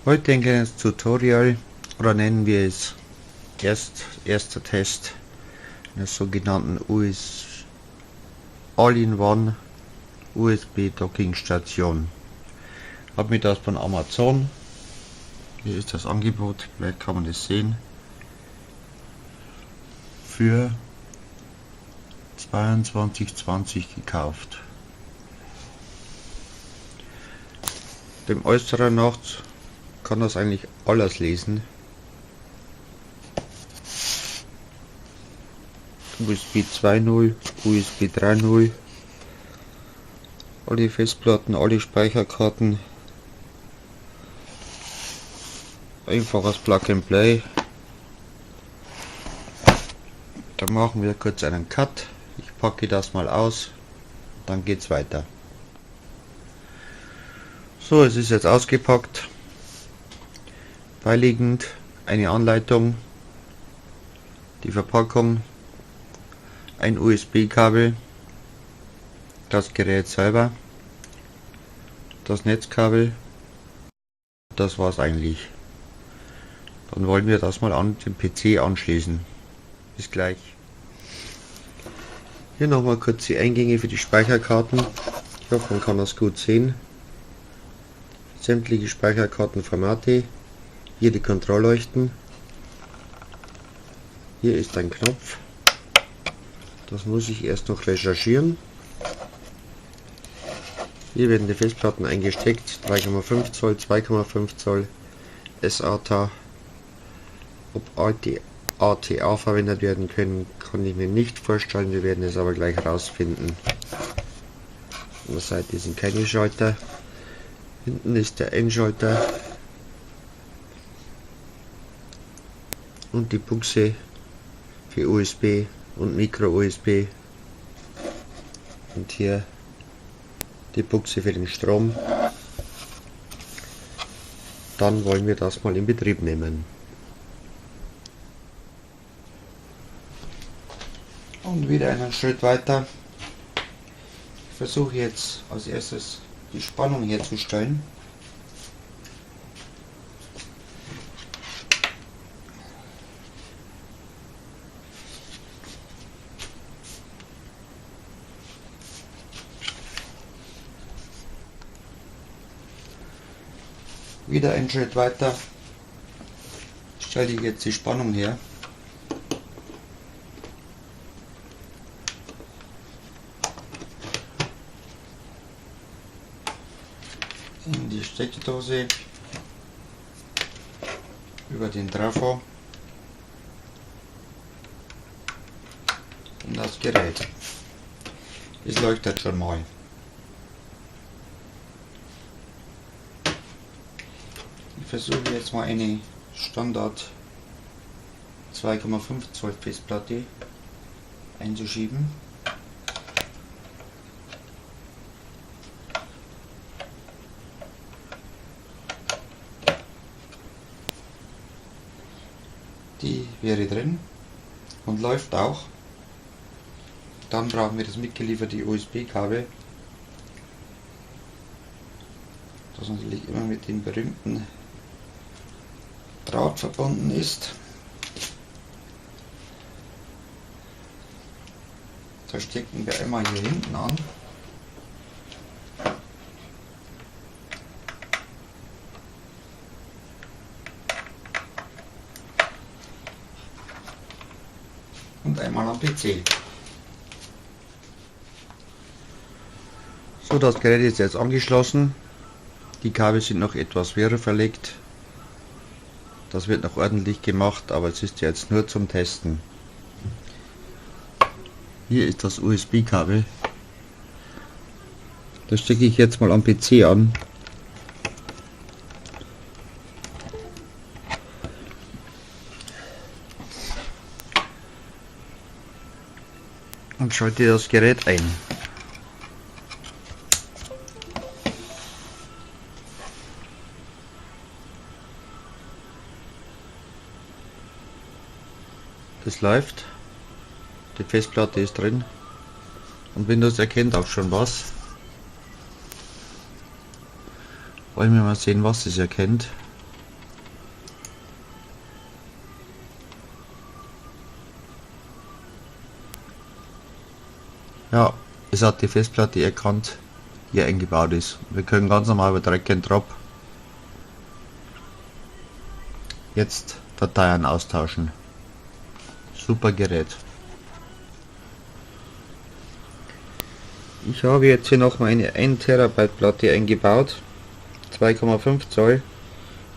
Heute ein kleines Tutorial, oder nennen wir es erster Test einer sogenannten All-in-One USB Docking Station. Habe mir das von Amazon, hier ist das Angebot, vielleicht kann man das sehen, für 22,20 gekauft. Dem Äußeren nach kann das eigentlich alles lesen. USB 2.0, USB 3.0, alle Festplatten, alle Speicherkarten, einfaches Plug and Play. Da machen wir kurz einen Cut. Ich packe das mal aus, dann geht's weiter. So, es ist jetzt ausgepackt. Beiliegend eine Anleitung, die Verpackung, ein USB-Kabel, das Gerät selber, das Netzkabel. Das war's eigentlich. Dann wollen wir das mal an den PC anschließen. Bis gleich. Hier nochmal kurz die Eingänge für die Speicherkarten. Ich hoffe, man kann das gut sehen. Sämtliche Speicherkartenformate. Hier die Kontrollleuchten. Hier ist ein Knopf. Das muss ich erst noch recherchieren. Hier werden die Festplatten eingesteckt. 3,5 Zoll, 2,5 Zoll, SATA. Ob ATA verwendet werden können, kann ich mir nicht vorstellen. Wir werden es aber gleich herausfinden. An der Seite sind keine Schalter. Hinten ist der N-Schalter. Und die Buchse für USB und Micro-USB. Und hier die Buchse für den Strom. Dann wollen wir das mal in Betrieb nehmen. Und wieder einen Schritt weiter. Ich versuche jetzt als erstes die Spannung herzustellen. Wieder einen Schritt weiter stelle ich jetzt die Spannung her. In die Steckdose über den Trafo und das Gerät. Es leuchtet schon mal. Ich versuche jetzt mal eine Standard 2,5 Zoll Festplatte einzuschieben. Die wäre drin und läuft auch. Dann brauchen wir das mitgelieferte USB-Kabel, das natürlich immer mit dem berühmten Draht verbunden ist. Das stecken wir einmal hier hinten an. Und einmal am PC. So, das Gerät ist jetzt angeschlossen. Die Kabel sind noch etwas wirr verlegt. Das wird noch ordentlich gemacht, aber es ist jetzt nur zum Testen. Hier ist das USB-Kabel. Das stecke ich jetzt mal am PC an. Und schalte das Gerät ein. Das läuft. Die Festplatte ist drin. Und Windows erkennt auch schon was. Wollen wir mal sehen, was es erkennt. Ja, es hat die Festplatte erkannt, die hier eingebaut ist. Wir können ganz normal über Drag and Drop jetzt Dateien austauschen. Super Gerät. Ich habe jetzt hier noch meine 1 Terabyte Platte eingebaut, 2,5 Zoll.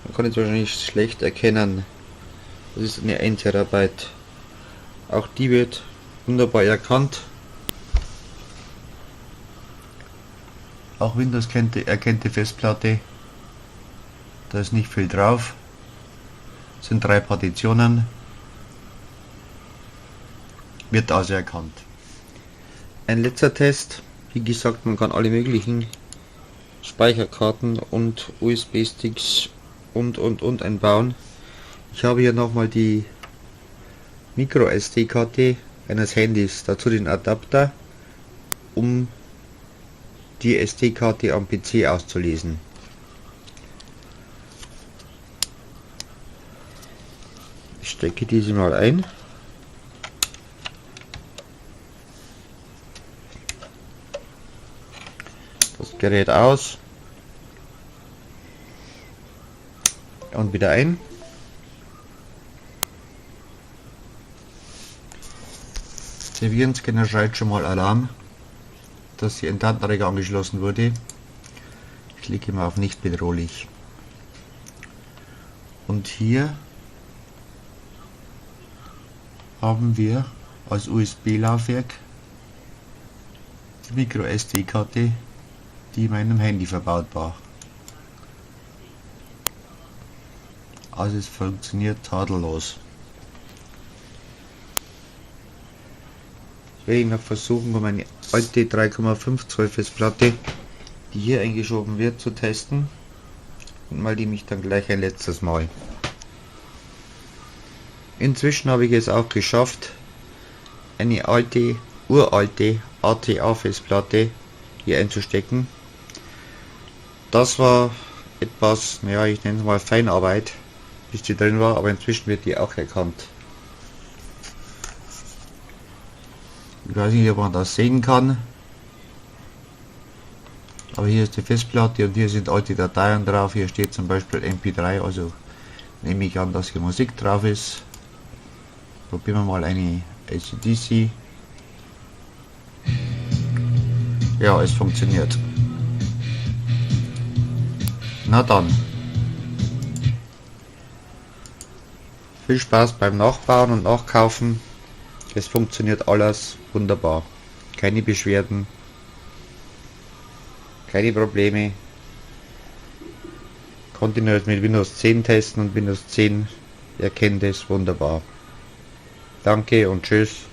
Man kann jetzt wahrscheinlich schlecht erkennen, das ist eine 1 Terabyte. Auch die wird wunderbar erkannt. Auch Windows erkennt die Festplatte. Da ist nicht viel drauf. Das sind 3 Partitionen. Wird also erkannt. Ein letzter Test. Wie gesagt, man kann alle möglichen Speicherkarten und USB-Sticks und einbauen. Ich habe hier nochmal die Micro SD-Karte eines Handys, dazu den Adapter, um die SD-Karte am PC auszulesen. Ich stecke diese mal ein. Das Gerät aus und wieder ein. Der Virenscanner schreit schon mal Alarm, dass hier ein Datenträger angeschlossen wurde. Ich klicke mal auf nicht bedrohlich. Und hier haben wir als USB-Laufwerk die Micro SD-Karte, die in meinem Handy verbaut war. Also es funktioniert tadellos. Jetzt werde ich noch versuchen, um meine alte 3,5 Zoll Festplatte, die hier eingeschoben wird, zu testen. Und mal die mich dann gleich ein letztes Mal. Inzwischen habe ich es auch geschafft, eine uralte ATA Festplatte hier einzustecken. Das war etwas, naja, ich nenne es mal Feinarbeit, bis die drin war, aber inzwischen wird die auch erkannt. Ich weiß nicht, ob man das sehen kann, aber hier ist die Festplatte und hier sind alte Dateien drauf. Hier steht zum Beispiel MP3, also nehme ich an, dass hier Musik drauf ist. Probieren wir mal eine AC/DC. Ja, es funktioniert. Na dann. Viel Spaß beim Nachbauen und Nachkaufen. Es funktioniert alles wunderbar. Keine Beschwerden. Keine Probleme. Konnte nur mit Windows 10 testen und Windows 10 erkennt es wunderbar. Danke und tschüss.